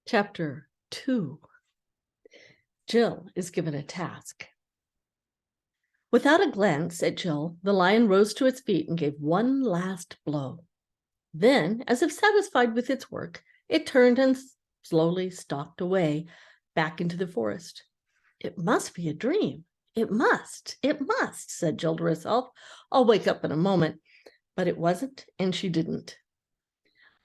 Chapter 2. Jill is given a task. Without a glance at Jill, the lion rose to its feet and gave one last blow. Then, as if satisfied with its work, it turned and slowly stalked away back into the forest. It must be a dream. It must, said Jill to herself. I'll wake up in a moment. But it wasn't, and she didn't.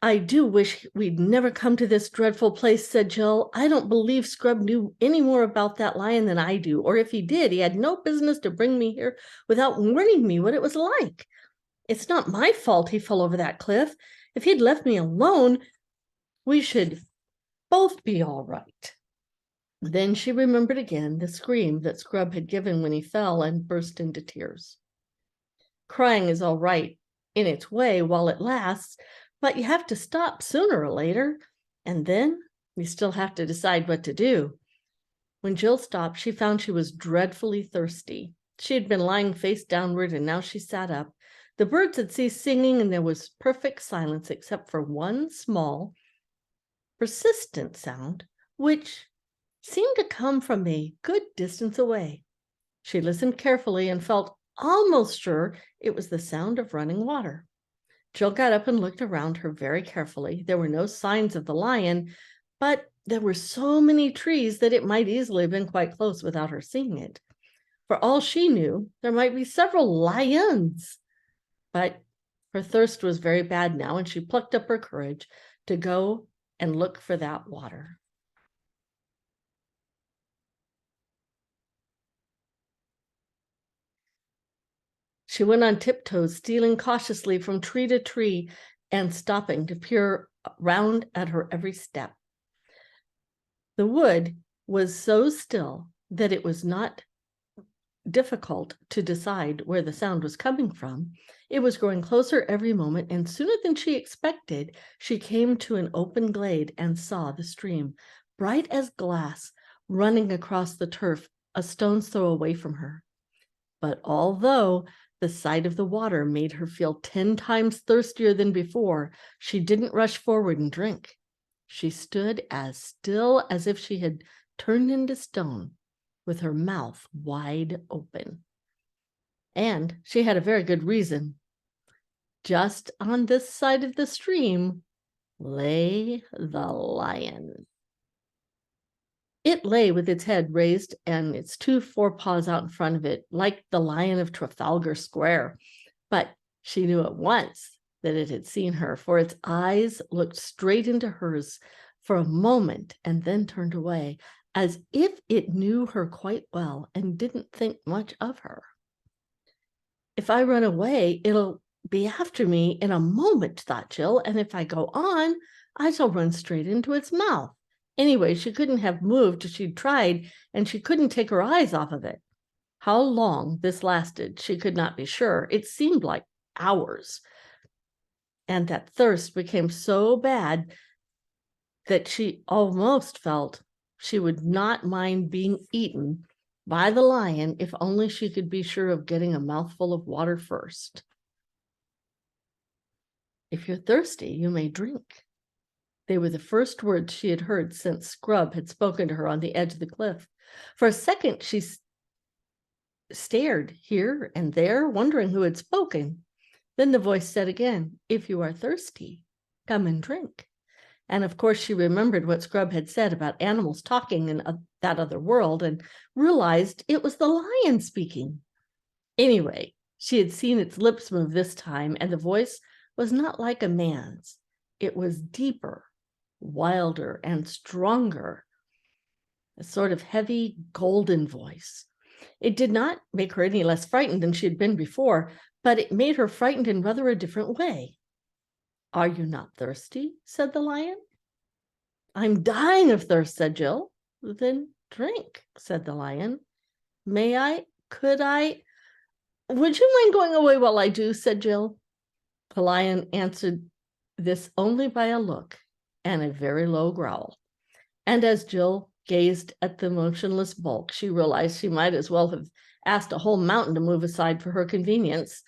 I do wish we'd never come to this dreadful place, said Jill. I don't believe Scrub knew any more about that lion than I do, or if he did, he had no business to bring me here without warning me what it was like. It's not my fault he fell over that cliff. If he'd left me alone, we should both be all right. Then she remembered again the scream that Scrub had given when he fell and burst into tears. Crying is all right in its way while it lasts, but you have to stop sooner or later, and then you still have to decide what to do. When Jill stopped, she found she was dreadfully thirsty. She had been lying face downward, and now she sat up. The birds had ceased singing, and there was perfect silence except for one small, persistent sound, which seemed to come from a good distance away. She listened carefully and felt almost sure it was the sound of running water. Jill got up and looked around her very carefully. There were no signs of the lion, but there were so many trees that it might easily have been quite close without her seeing it. For all she knew, there might be several lions. But her thirst was very bad now, and she plucked up her courage to go and look for that water. She went on tiptoes, stealing cautiously from tree to tree and stopping to peer round at her every step. The wood was so still that it was not difficult to decide where the sound was coming from. It was growing closer every moment, and sooner than she expected, she came to an open glade and saw the stream, bright as glass, running across the turf a stone's throw away from her. But although the sight of the water made her feel 10 times thirstier than before, she didn't rush forward and drink. She stood as still as if she had turned into stone, with her mouth wide open. And she had a very good reason. Just on this side of the stream lay the lion. It lay with its head raised and its 2 forepaws out in front of it, like the lion of Trafalgar Square. But she knew at once that it had seen her, for its eyes looked straight into hers for a moment and then turned away, as if it knew her quite well and didn't think much of her. If I run away, it'll be after me in a moment, thought Jill, and if I go on, I shall run straight into its mouth. Anyway, she couldn't have moved if she'd tried, and she couldn't take her eyes off of it. How long this lasted, she could not be sure. It seemed like hours. And that thirst became so bad that she almost felt she would not mind being eaten by the lion if only she could be sure of getting a mouthful of water first. If you're thirsty, you may drink. They were the first words she had heard since Scrub had spoken to her on the edge of the cliff. For a second, she stared here and there, wondering who had spoken. Then the voice said again, if you are thirsty, come and drink. And of course, she remembered what Scrub had said about animals talking in that other world and realized it was the lion speaking. Anyway, she had seen its lips move this time, and the voice was not like a man's. It was deeper, wilder, and stronger, a sort of heavy, golden voice. It did not make her any less frightened than she had been before, but it made her frightened in rather a different way. Are you not thirsty? Said the lion. I'm dying of thirst, said Jill. Then drink, said the lion. May I? Could I? Would you mind going away while I do? Said Jill. The lion answered this only by a look and a very low growl. And as Jill gazed at the motionless bulk, she realized she might as well have asked a whole mountain to move aside for her convenience.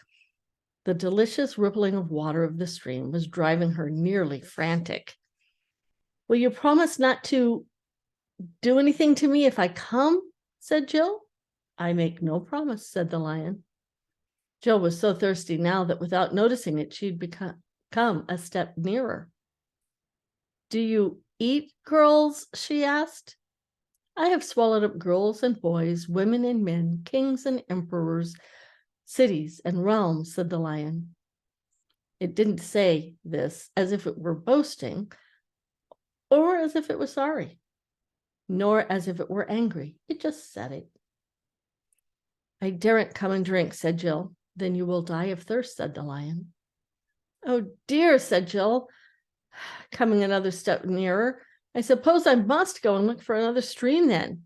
The delicious rippling of water of the stream was driving her nearly frantic. Will you promise not to do anything to me if I come? Said Jill. I make no promise, said the lion. Jill was so thirsty now that without noticing it, she'd come a step nearer. Do you eat girls? She asked. I have swallowed up girls and boys, women and men, kings and emperors, cities and realms, said the lion. It didn't say this as if it were boasting or as if it was sorry, nor as if it were angry. It just said it. I daren't come and drink, said Jill. Then you will die of thirst, said the lion. Oh dear, said Jill, coming another step nearer. I suppose I must go and look for another stream then.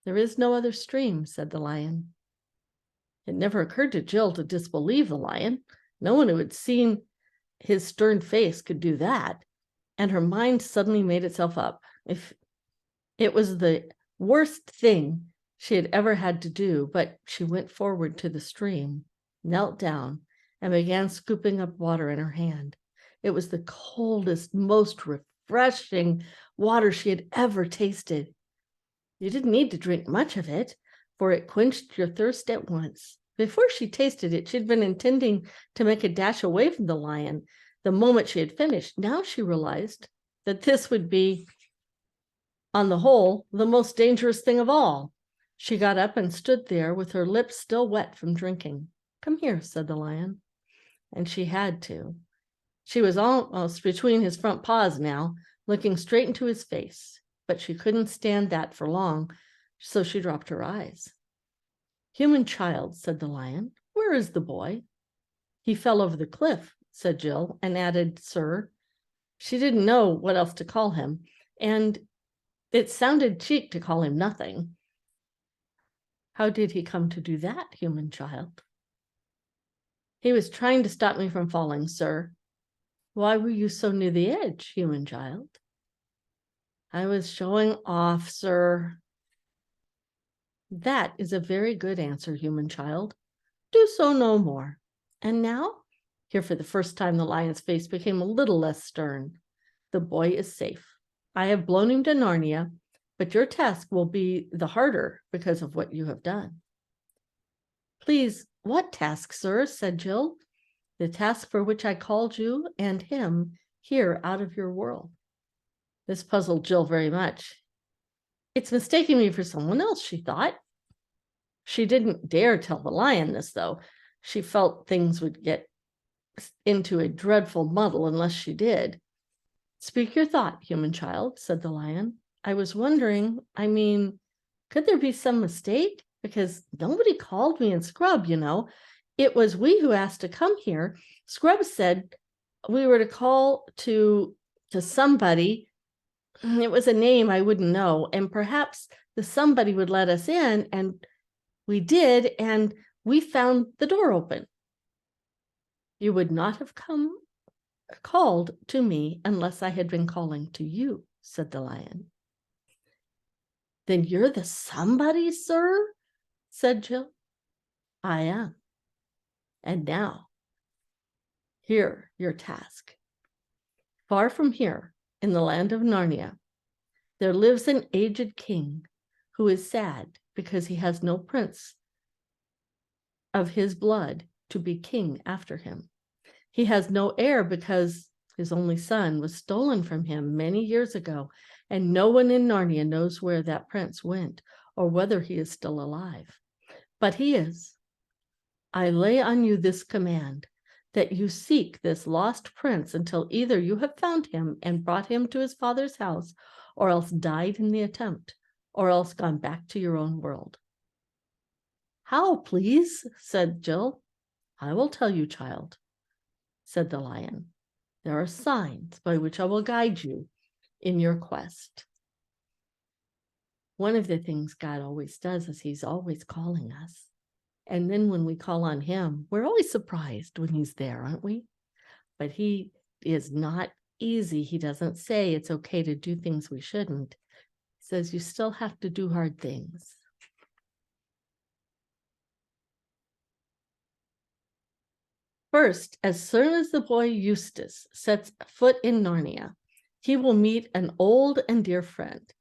There is no other stream, said the lion. It never occurred to Jill to disbelieve the lion. No one who had seen his stern face could do that. And her mind suddenly made itself up. If it was the worst thing she had ever had to do, but she went forward to the stream, knelt down, and began scooping up water in her hand. It was the coldest, most refreshing water she had ever tasted. You didn't need to drink much of it, for it quenched your thirst at once. Before she tasted it, she'd been intending to make a dash away from the lion the moment she had finished. Now she realized that this would be, on the whole, the most dangerous thing of all. She got up and stood there with her lips still wet from drinking. Come here, said the lion. And she had to. She was almost between his front paws now, looking straight into his face, but she couldn't stand that for long, so she dropped her eyes. Human child, said the lion, where is the boy? He fell over the cliff, said Jill, and added, sir. She didn't know what else to call him, and it sounded cheek to call him nothing. How did he come to do that, human child? He was trying to stop me from falling, sir. Why were you so near the edge, human child? I was showing off, sir. That is a very good answer, human child. Do so no more. And now, here for the first time, the lion's face became a little less stern. The boy is safe. I have blown him to Narnia, but your task will be the harder because of what you have done. Please, what task, sir? Said Jill. The task for which I called you and him here out of your world. This puzzled Jill very much. It's mistaking me for someone else, she thought. She didn't dare tell the lion this, though. She felt things would get into a dreadful muddle unless she did. Speak your thought, human child, said the lion. I was wondering, could there be some mistake? Because nobody called me in Scrub, you know. It was we who asked to come here. Scrub said we were to call to somebody. It was a name I wouldn't know, and perhaps the somebody would let us in, and we did, and we found the door open. You would not have called to me unless I had been calling to you, said the lion. Then you're the somebody, sir? Said Jill. I am. And now, here your task. Far from here, in the land of Narnia, there lives an aged king who is sad because he has no prince of his blood to be king after him. He has no heir because his only son was stolen from him many years ago, and no one in Narnia knows where that prince went or whether he is still alive. But he is. I lay on you this command, that you seek this lost prince until either you have found him and brought him to his father's house, or else died in the attempt, or else gone back to your own world. How, please? Said Jill. I will tell you, child, said the lion. There are signs by which I will guide you in your quest. One of the things God always does is he's always calling us. And then when we call on him, we're always surprised when he's there, aren't we? But he is not easy. He doesn't say it's okay to do things we shouldn't. He says you still have to do hard things. First, as soon as the boy Eustace sets foot in Narnia, he will meet an old and dear friend.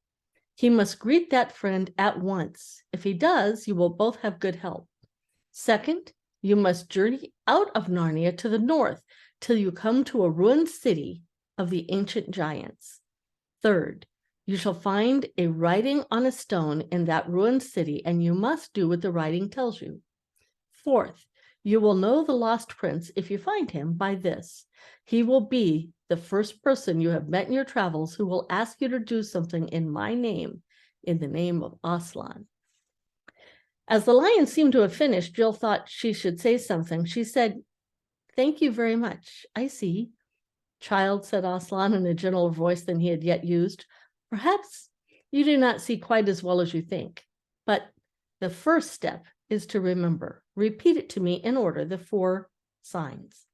He must greet that friend at once. If he does, you will both have good health. Second, you must journey out of Narnia to the north till you come to a ruined city of the ancient giants. Third, you shall find a writing on a stone in that ruined city, and you must do what the writing tells you. Fourth, you will know the lost prince if you find him by this. He will be the first person you have met in your travels who will ask you to do something in my name, in the name of Aslan. As the lion seemed to have finished, Jill thought she should say something. She said, "Thank you very much. I see." "Child," said Aslan in a gentler voice than he had yet used, "perhaps you do not see quite as well as you think. But the first step is to remember. Repeat it to me in order, the 4 signs."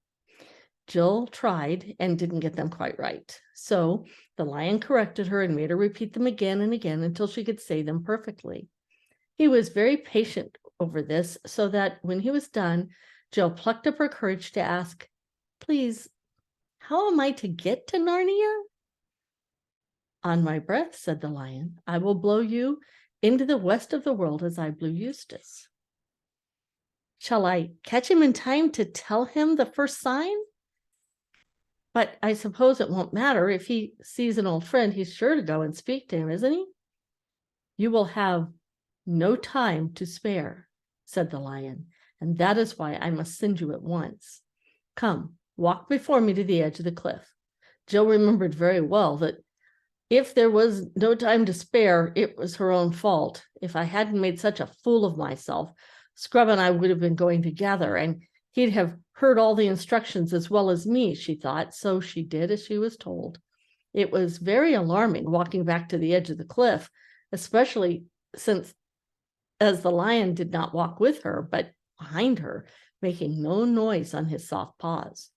Jill tried and didn't get them quite right. So the lion corrected her and made her repeat them again and again until she could say them perfectly. He was very patient over this, so that when he was done, Jill plucked up her courage to ask, "Please, how am I to get to Narnia?" "On my breath," said the lion. "I will blow you into the west of the world as I blew Eustace." "Shall I catch him in time to tell him the first sign?" "But I suppose it won't matter. If he sees an old friend, he's sure to go and speak to him, isn't he?" "You will have no time to spare," said the lion, "and that is why I must send you at once. Come, walk before me to the edge of the cliff." Jill remembered very well that if there was no time to spare, it was her own fault. If I hadn't made such a fool of myself, Scrub and I would have been going together, and he'd have heard all the instructions as well as me, she thought. So she did as she was told. It was very alarming walking back to the edge of the cliff, especially since as the lion did not walk with her, but behind her, making no noise on his soft paws.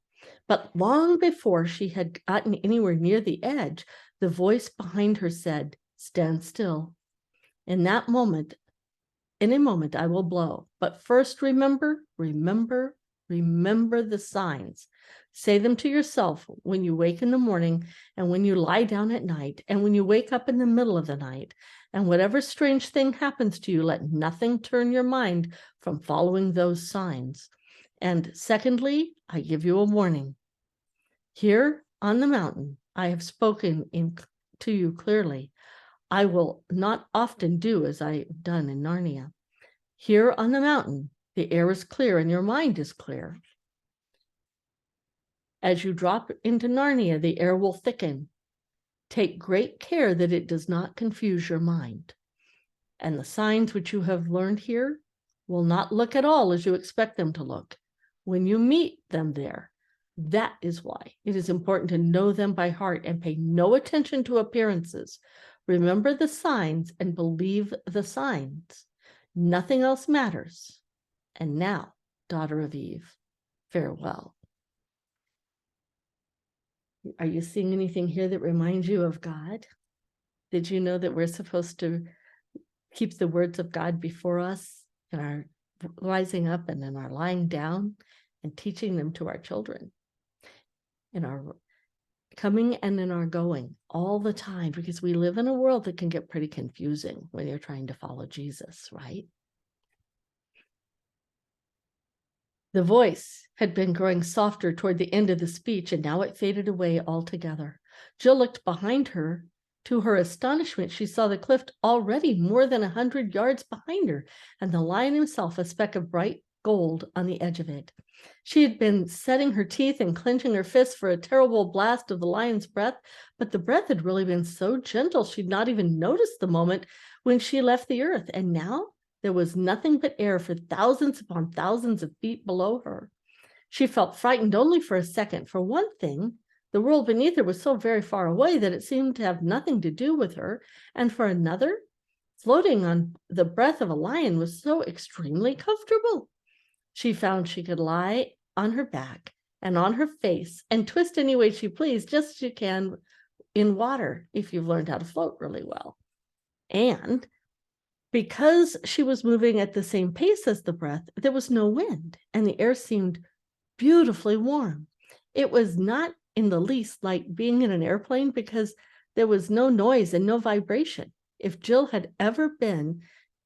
But long before she had gotten anywhere near the edge, the voice behind her said, "Stand still. In a moment I will blow. But first remember the signs. Say them to yourself when you wake in the morning, and when you lie down at night, and when you wake up in the middle of the night. And whatever strange thing happens to you, let nothing turn your mind from following those signs. And secondly, I give you a warning. Here on the mountain, I have spoken to you clearly. I will not often do as I have done in Narnia. Here on the mountain, the air is clear and your mind is clear. As you drop into Narnia, the air will thicken. Take great care that it does not confuse your mind. And the signs which you have learned here will not look at all as you expect them to look when you meet them there. That is why it is important to know them by heart and pay no attention to appearances. Remember the signs and believe the signs. Nothing else matters. And now, daughter of Eve, farewell." Are you seeing anything here that reminds you of God? Did you know that we're supposed to keep the words of God before us in our rising up and in our lying down, and teaching them to our children, in our coming and in our going all the time, because we live in a world that can get pretty confusing when you're trying to follow Jesus, right? The voice had been growing softer toward the end of the speech, and now it faded away altogether. Jill looked behind her. To her astonishment, she saw the cliff already more than 100 yards behind her, and the lion himself a speck of bright gold on the edge of it. She had been setting her teeth and clenching her fists for a terrible blast of the lion's breath, but the breath had really been so gentle she'd not even noticed the moment when she left the earth, and now there was nothing but air for thousands upon thousands of feet below her. She felt frightened only for a second. For one thing, the world beneath her was so very far away that it seemed to have nothing to do with her, and for another, floating on the breath of a lion was so extremely comfortable. She found she could lie on her back and on her face and twist any way she pleased, just as you can in water if you've learned how to float really well. And because she was moving at the same pace as the breath, there was no wind, and the air seemed beautifully warm. It was not in the least like being in an airplane because there was no noise and no vibration. If Jill had ever been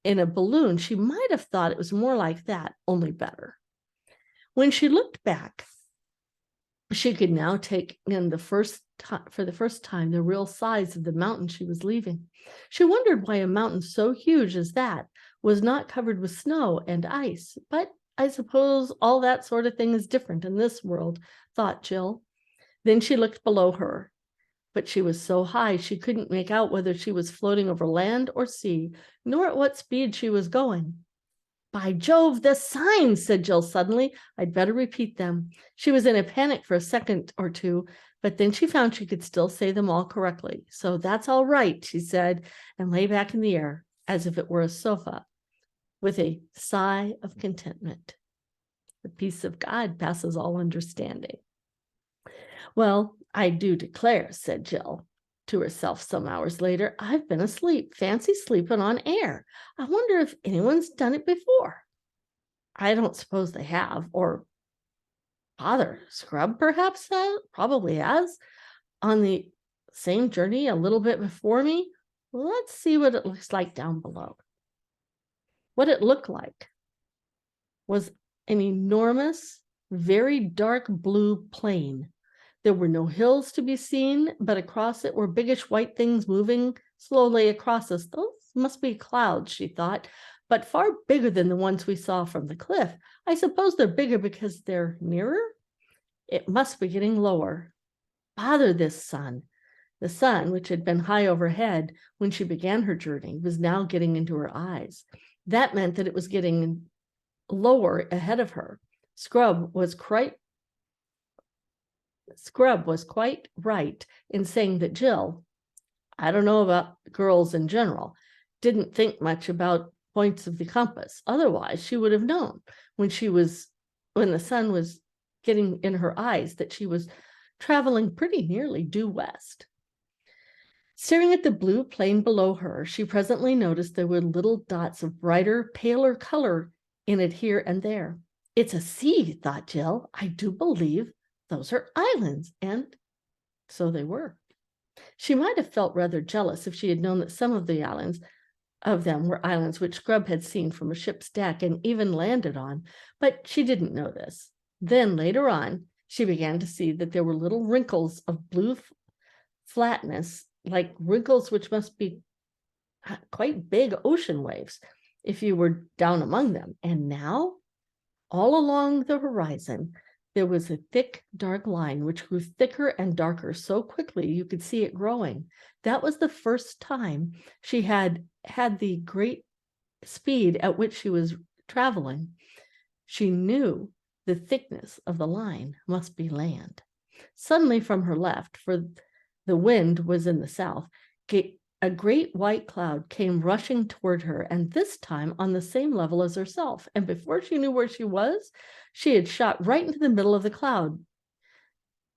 in a balloon, she might have thought it was more like that, only better. When she looked back, she could now take in for the first time the real size of the mountain she was leaving. She wondered why a mountain so huge as that was not covered with snow and ice, but I suppose all that sort of thing is different in this world, thought Jill. Then she looked below her, but she was so high she couldn't make out whether she was floating over land or sea, nor at what speed she was going. By Jove, the signs, said Jill suddenly. I'd better repeat them. She was in a panic for a second or two, but then she found she could still say them all correctly. So that's all right, she said, and lay back in the air as if it were a sofa with a sigh of contentment. The peace of God passes all understanding. Well, I do declare, said Jill to herself some hours later, I've been asleep, fancy sleeping on air. I wonder if anyone's done it before. I don't suppose they have, or Father Scrub perhaps probably has, on the same journey a little bit before me. Let's see what it looks like down below. What it looked like was an enormous, very dark blue plain. There were no hills to be seen, but across it were biggish white things moving slowly across us. Those must be clouds, she thought, but far bigger than the ones we saw from the cliff. I suppose they're bigger because they're nearer? It must be getting lower. Bother this sun. The sun, which had been high overhead when she began her journey, was now getting into her eyes. That meant that it was getting lower ahead of her. Scrub was quite right in saying that Jill, I don't know about girls in general, didn't think much about points of the compass. Otherwise, she would have known when the sun was getting in her eyes that she was traveling pretty nearly due west. Staring at the blue plain below her, she presently noticed there were little dots of brighter, paler color in it here and there. It's a sea, thought Jill. I do believe those are islands, and so they were. She might have felt rather jealous if she had known that some of them were islands which Scrub had seen from a ship's deck and even landed on, but she didn't know this. Then later on, she began to see that there were little wrinkles of blue flatness, like wrinkles which must be quite big ocean waves if you were down among them. And now, all along the horizon, there was a thick, dark line which grew thicker and darker so quickly you could see it growing. That was the first time she had the great speed at which she was traveling. She knew the thickness of the line must be land. Suddenly from her left, for the wind was in the south, a great white cloud came rushing toward her, and this time on the same level as herself. And before she knew where she was, she had shot right into the middle of the cloud.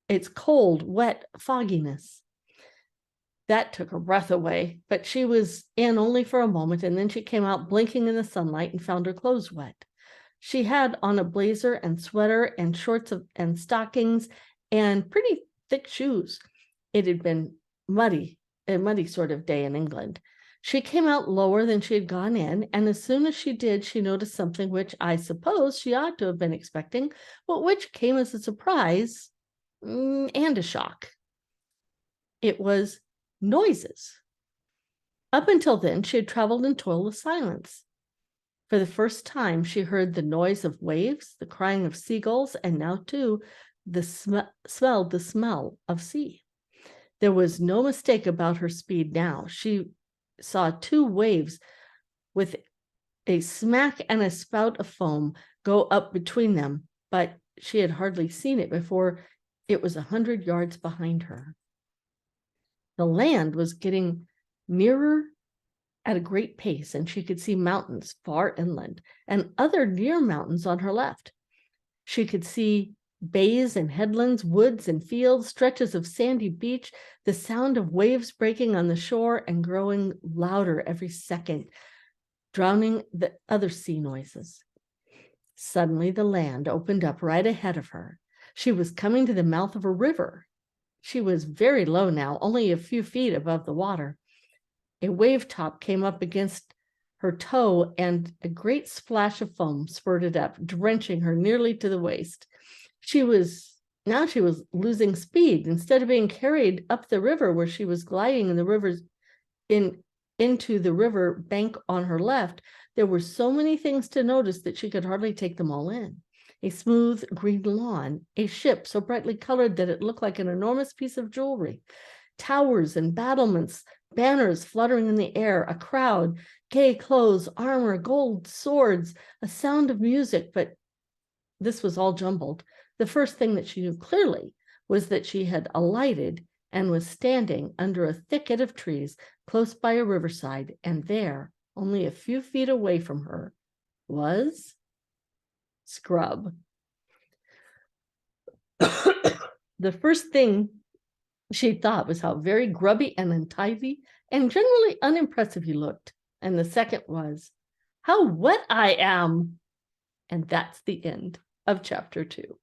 Its cold, wet fogginess. That took her breath away, but she was in only for a moment, and then she came out blinking in the sunlight and found her clothes wet. She had on a blazer and sweater and shorts and stockings and pretty thick shoes. It had been a muddy sort of day in England. She came out lower than she had gone in, and as soon as she did, she noticed something which I suppose she ought to have been expecting, but which came as a surprise and a shock. It was noises. Up until then, she had traveled in toilless silence. For the first time, she heard the noise of waves, the crying of seagulls, and now, too, smelled the smell of sea. There was no mistake about her speed now. She saw two waves with a smack and a spout of foam go up between them, but she had hardly seen it before it was 100 yards behind her. The land was getting nearer at a great pace, and she could see mountains far inland and other near mountains on her left. She could see bays and headlands, woods and fields, stretches of sandy beach, the sound of waves breaking on the shore and growing louder every second, drowning the other sea noises. Suddenly the land opened up right ahead of her. She was coming to the mouth of a river. She was very low now, only a few feet above the water. A wave top came up against her toe, and a great splash of foam spurted up, drenching her nearly to the waist. She was losing speed. Instead of being carried up the river, where she was gliding in the river's into the river bank on her left, there were so many things to notice that she could hardly take them all in. A smooth green lawn, a ship so brightly colored that it looked like an enormous piece of jewelry, towers and battlements, banners fluttering in the air, a crowd, gay clothes, armor, gold, swords, a sound of music, but this was all jumbled. The first thing that she knew clearly was that she had alighted and was standing under a thicket of trees close by a riverside, and there, only a few feet away from her, was Scrub. The first thing she thought was how very grubby and untidy and generally unimpressive he looked. And the second was, how wet I am. And that's the end of chapter 2.